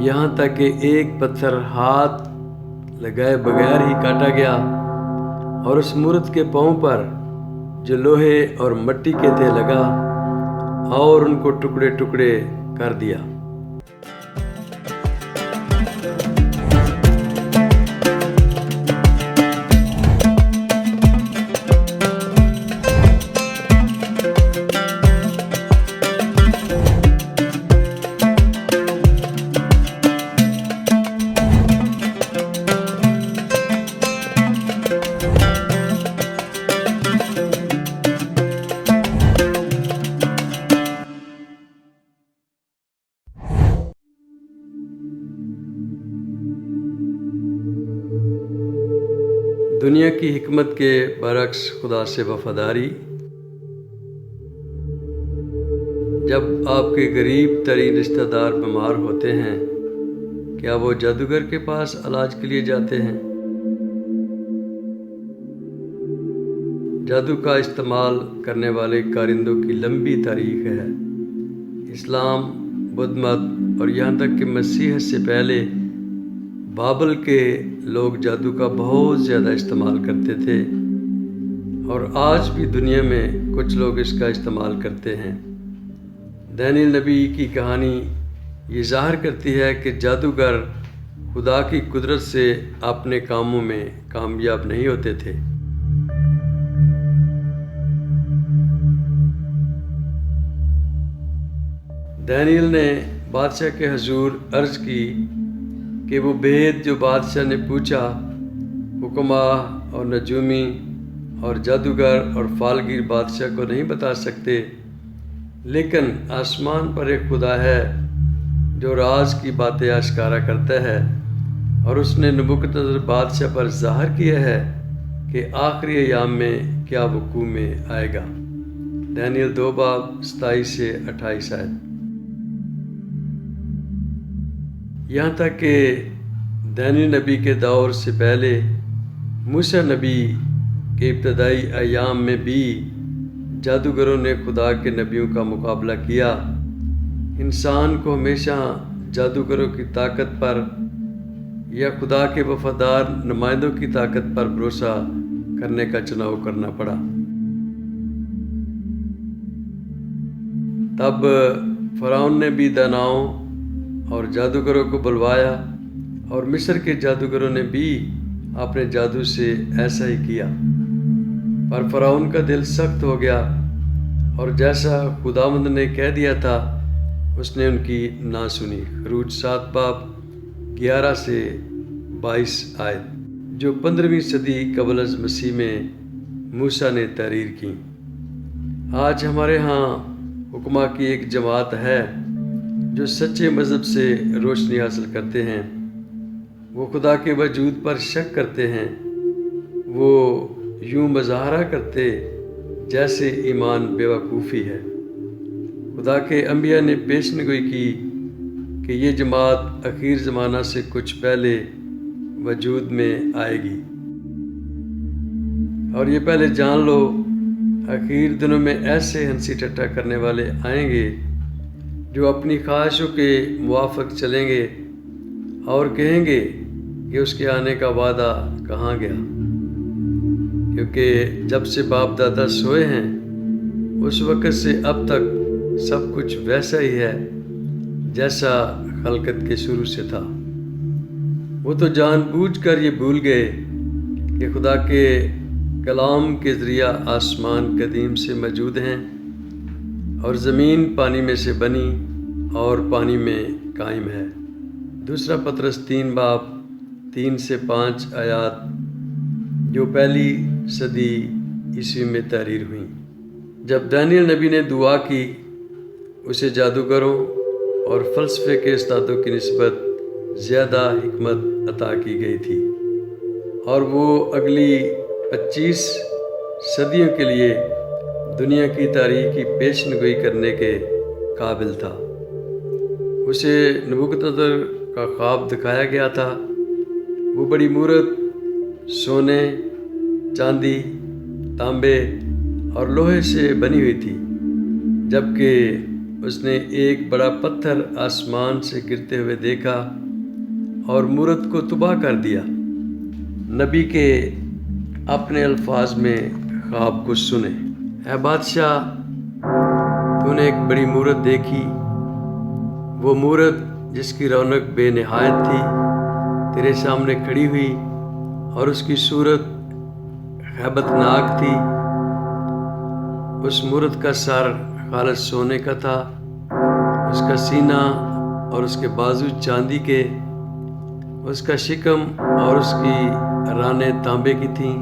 یہاں تک کہ ایک پتھر ہاتھ لگائے بغیر ہی کاٹا گیا اور اس مورت کے پاؤں پر جو لوہے اور مٹی کے تھے لگا اور ان کو ٹکڑے ٹکڑے کر دیا۔ دنیا کی حکمت کے برعکس خدا سے وفاداری۔ جب آپ کے غریب ترین رشتہ دار بیمار ہوتے ہیں، کیا وہ جادوگر کے پاس علاج کے لیے جاتے ہیں؟ جادو کا استعمال کرنے والے کارندوں کی لمبی تاریخ ہے۔ اسلام، بدھ مت اور یہاں تک کہ مسیحیت سے پہلے بابل کے لوگ جادو کا بہت زیادہ استعمال کرتے تھے، اور آج بھی دنیا میں کچھ لوگ اس کا استعمال کرتے ہیں۔ دانیل نبی کی کہانی یہ ظاہر کرتی ہے کہ جادوگر خدا کی قدرت سے اپنے کاموں میں کامیاب نہیں ہوتے تھے۔ دانیل نے بادشاہ کے حضور عرض کی کہ وہ بھید جو بادشاہ نے پوچھا حکماء اور نجومی اور جادوگر اور فالگیر بادشاہ کو نہیں بتا سکتے، لیکن آسمان پر ایک خدا ہے جو راز کی باتیں آشکارا کرتا ہے، اور اس نے نبوکدنصر بادشاہ پر ظاہر کیا ہے کہ آخری ایام میں کیا وقوع میں آئے گا۔ دانیل 2 باب 27 سے 28 آیت۔ یہاں تک کہ دانیل نبی کے دور سے پہلے موسیٰ نبی کے ابتدائی ایام میں بھی جادوگروں نے خدا کے نبیوں کا مقابلہ کیا۔ انسان کو ہمیشہ جادوگروں کی طاقت پر یا خدا کے وفادار نمائندوں کی طاقت پر بھروسہ کرنے کا چناؤ کرنا پڑا۔ تب فرعون نے بھی داناؤں اور جادوگروں کو بلوایا، اور مصر کے جادوگروں نے بھی اپنے جادو سے ایسا ہی کیا، پر فرعون کا دل سخت ہو گیا، اور جیسا خداوند نے کہہ دیا تھا اس نے ان کی نہ سنی۔ خروج 7 باب 11 سے 22 آیت، جو 15ویں صدی قبل از مسیح میں موسیٰ نے تحریر کی۔ آج ہمارے ہاں حکماء کی ایک جماعت ہے جو سچے مذہب سے روشنی حاصل کرتے ہیں۔ وہ خدا کے وجود پر شک کرتے ہیں۔ وہ یوں مظاہرہ کرتے جیسے ایمان بیوقوفی ہے۔ خدا کے انبیاء نے پیشن گوئی کی کہ یہ جماعت اخیر زمانہ سے کچھ پہلے وجود میں آئے گی، اور یہ پہلے جان لو اخیر دنوں میں ایسے ہنسی ٹھٹا کرنے والے آئیں گے جو اپنی خواہشوں کے موافق چلیں گے اور کہیں گے کہ اس کے آنے کا وعدہ کہاں گیا، کیونکہ جب سے باپ دادا سوئے ہیں اس وقت سے اب تک سب کچھ ویسا ہی ہے جیسا خلقت کے شروع سے تھا۔ وہ تو جان بوجھ کر یہ بھول گئے کہ خدا کے کلام کے ذریعہ آسمان قدیم سے موجود ہیں، اور زمین پانی میں سے بنی اور پانی میں قائم ہے۔ دوسرا پطرس 3 باب 3 سے 5 آیات، جو پہلی صدی عیسوی میں تحریر ہوئیں۔ جب دانیل نبی نے دعا کی، اسے جادوگروں اور فلسفے کے استادوں کی نسبت زیادہ حکمت عطا کی گئی تھی، اور وہ اگلی 25 صدیوں کے لیے دنیا کی تاریخ کی پیشن گوئی کرنے کے قابل تھا۔ اسے نبوکدنصر کا خواب دکھایا گیا تھا۔ وہ بڑی مورت سونے، چاندی، تانبے اور لوہے سے بنی ہوئی تھی، جبکہ اس نے ایک بڑا پتھر آسمان سے گرتے ہوئے دیکھا اور مورت کو تباہ کر دیا۔ نبی کے اپنے الفاظ میں خواب کو سنیں۔ اے بادشاہ، تو نے ایک بڑی مورت دیکھی۔ وہ مورت جس کی رونق بے نہایت تھی تیرے سامنے کھڑی ہوئی، اور اس کی صورت ہیبت ناک تھی۔ اس مورت کا سر خالص سونے کا تھا، اس کا سینہ اور اس کے بازو چاندی کے، اس کا شکم اور اس کی رانیں تانبے کی تھیں،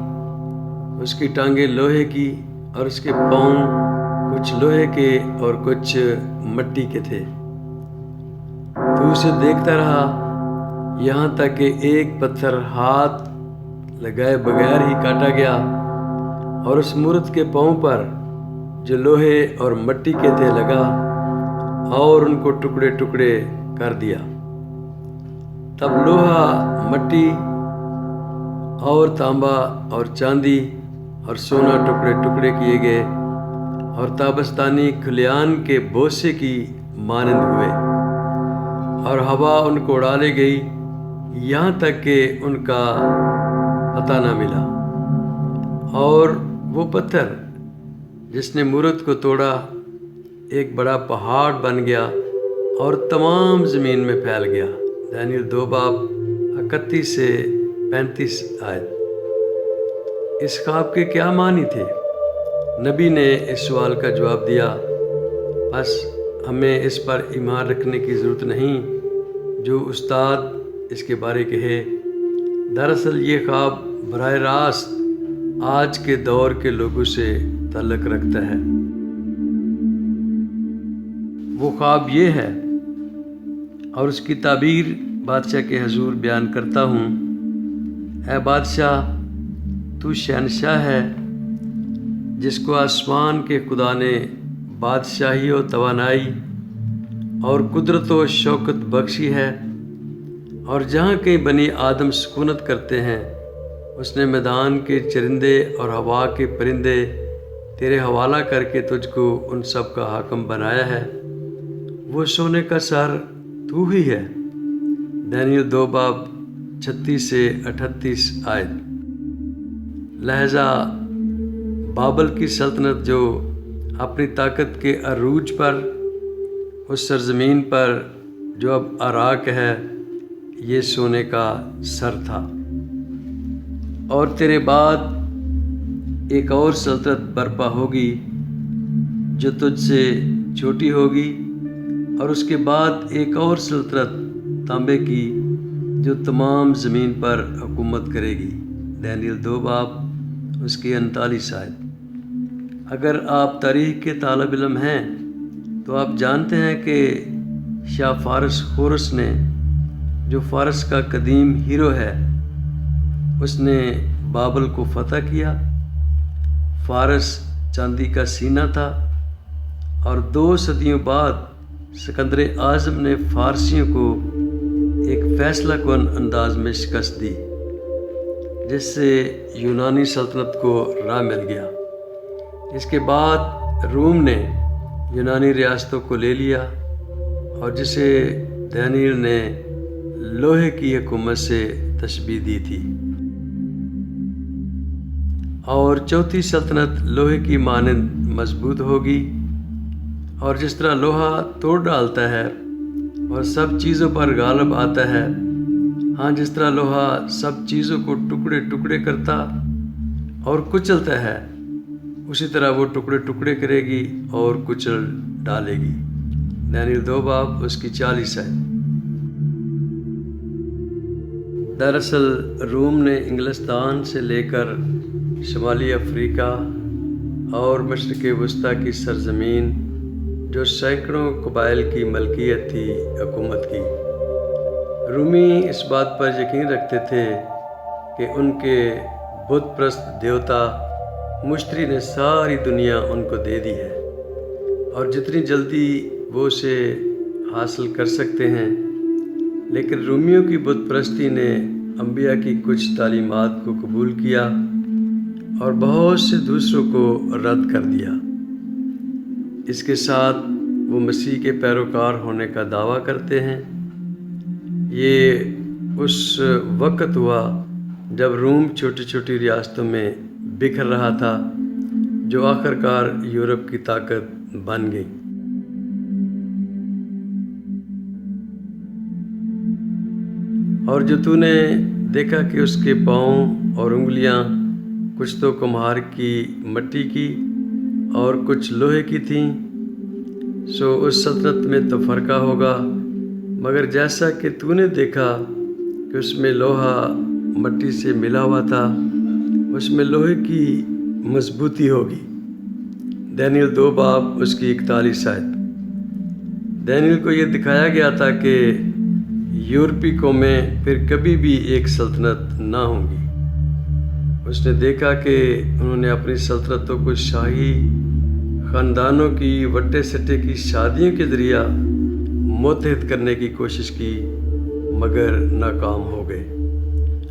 اس کی ٹانگیں لوہے کی اور اس کے پاؤں کچھ لوہے کے اور کچھ مٹی کے تھے۔ تو اسے دیکھتا رہا یہاں تک کہ ایک پتھر ہاتھ لگائے بغیر ہی کاٹا گیا، اور اس مورت کے پاؤں پر جو لوہے اور مٹی کے تھے لگا اور ان کو ٹکڑے ٹکڑے کر دیا۔ تب لوہا، مٹی اور تانبا اور چاندی اور سونا ٹکڑے ٹکڑے کیے گئے اور تابستانی کھلیان کے بوسے کی مانند ہوئے، اور ہوا ان کو اڑا لے گئی یہاں تک کہ ان کا پتہ نہ ملا۔ اور وہ پتھر جس نے مورت کو توڑا ایک بڑا پہاڑ بن گیا اور تمام زمین میں پھیل گیا۔ دانیل 2 باب 31 سے 35 آیت۔ اس خواب کے کیا معنی تھے؟ نبی نے اس سوال کا جواب دیا، بس ہمیں اس پر ایمان رکھنے کی ضرورت نہیں جو استاد اس کے بارے کہے۔ دراصل یہ خواب براہ راست آج کے دور کے لوگوں سے تعلق رکھتا ہے۔ وہ خواب یہ ہے، اور اس کی تعبیر بادشاہ کے حضور بیان کرتا ہوں۔ اے بادشاہ، تو شہنشاہ ہے جس کو آسمان کے خدا نے بادشاہی و توانائی اور قدرت و شوکت بخشی ہے، اور جہاں کہیں بنی آدم سکونت کرتے ہیں اس نے میدان کے چرندے اور ہوا کے پرندے تیرے حوالہ کر کے تجھ کو ان سب کا حاکم بنایا ہے۔ وہ سونے کا سر تو ہی ہے۔ دانیل 2 باب 36 سے 38 آیت۔ لہذا بابل کی سلطنت جو اپنی طاقت کے عروج پر، اس سرزمین پر جو اب عراق ہے، یہ سونے کا سر تھا۔ اور تیرے بعد ایک اور سلطنت برپا ہوگی جو تجھ سے چھوٹی ہوگی، اور اس کے بعد ایک اور سلطنت تانبے کی جو تمام زمین پر حکومت کرے گی۔ دانیل 2 باب اس کی 39 آیت۔ اگر آپ تاریخ کے طالب علم ہیں تو آپ جانتے ہیں کہ شاہ فارس خورس نے، جو فارس کا قدیم ہیرو ہے، اس نے بابل کو فتح کیا۔ فارس چاندی کا سینہ تھا، اور 2 صدیوں بعد سکندر اعظم نے فارسیوں کو ایک فیصلہ کن انداز میں شکست دی، جس سے یونانی سلطنت کو راہ مل گیا۔ اس کے بعد روم نے یونانی ریاستوں کو لے لیا، اور جسے دانیل نے لوہے کی حکومت سے تشبیہ دی تھی۔ اور چوتھی سلطنت لوہے کی مانند مضبوط ہوگی، اور جس طرح لوہا توڑ ڈالتا ہے اور سب چیزوں پر غالب آتا ہے، ہاں جس طرح لوہا سب چیزوں کو ٹکڑے ٹکڑے کرتا اور کچلتا ہے، اسی طرح وہ ٹکڑے ٹکڑے کرے گی اور کچل ڈالے گی۔ دانیل 2 باب اس کی 40 ہے۔ دراصل روم نے انگلستان سے لے کر شمالی افریقہ اور مشرق وسطیٰ کی سرزمین جو سینکڑوں قبائل کی ملکیت تھی حکومت کی۔ رومی اس بات پر یقین رکھتے تھے کہ ان کے بت پرست دیوتا مشتری نے ساری دنیا ان کو دے دی ہے، اور جتنی جلدی وہ اسے حاصل کر سکتے ہیں۔ لیکن رومیوں کی بت پرستی نے انبیاء کی کچھ تعلیمات کو قبول کیا اور بہت سے دوسروں کو رد کر دیا۔ اس کے ساتھ وہ مسیح کے پیروکار ہونے کا دعویٰ کرتے ہیں۔ یہ اس وقت ہوا جب روم چھوٹی چھوٹی ریاستوں میں بکھر رہا تھا، جو آخر کار یورپ کی طاقت بن گئی۔ اور جو تو نے دیکھا کہ اس کے پاؤں اور انگلیاں کچھ تو کمہار کی مٹی کی اور کچھ لوہے کی تھیں، سو اس سلطنت میں تو فرقہ ہوگا، مگر جیسا کہ تو نے دیکھا کہ اس میں لوہا مٹی سے ملا ہوا تھا، اس میں لوہے کی مضبوطی ہوگی۔ دانیل 2 باب اس کی 41 آیت۔ دانیل کو یہ دکھایا گیا تھا کہ یورپی قومیں پھر کبھی بھی ایک سلطنت نہ ہوں گی۔ اس نے دیکھا کہ انہوں نے اپنی سلطنتوں کو شاہی خاندانوں کی وٹے سٹے کی شادیوں کے ذریعہ متحد کرنے کی کوشش کی، مگر ناکام ہو گئے۔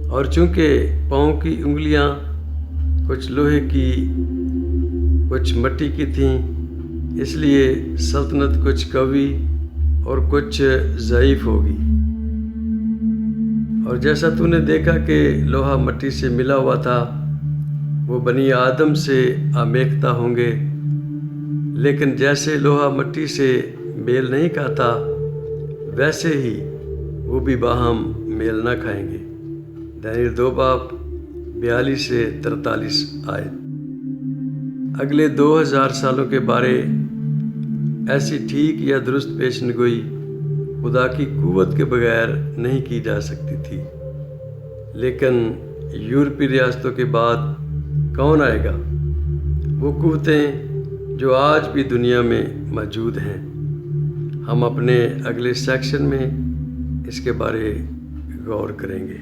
اور چونکہ پاؤں کی انگلیاں کچھ لوہے کی کچھ مٹی کی تھیں، اس لیے سلطنت کچھ قوی اور کچھ ضعیف ہوگی۔ اور جیسا تو نے دیکھا کہ لوہا مٹی سے ملا ہوا تھا، وہ بنی آدم سے آمیختہ ہوں گے، لیکن جیسے لوہا مٹی سے میل نہیں کھاتا، ویسے ہی وہ بھی باہم میل نہ کھائیں گے۔ دانیل 2 باب 42 سے 43 آیت۔ اگلے 2000 سالوں کے بارے ایسی ٹھیک یا درست پیشن گوئی خدا کی قوت کے بغیر نہیں کی جا سکتی تھی۔ لیکن یورپی ریاستوں کے بعد کون آئے گا؟ وہ قوتیں جو آج بھی دنیا میں موجود ہیں۔ ہم اپنے اگلے سیکشن میں اس کے بارے غور کریں گے۔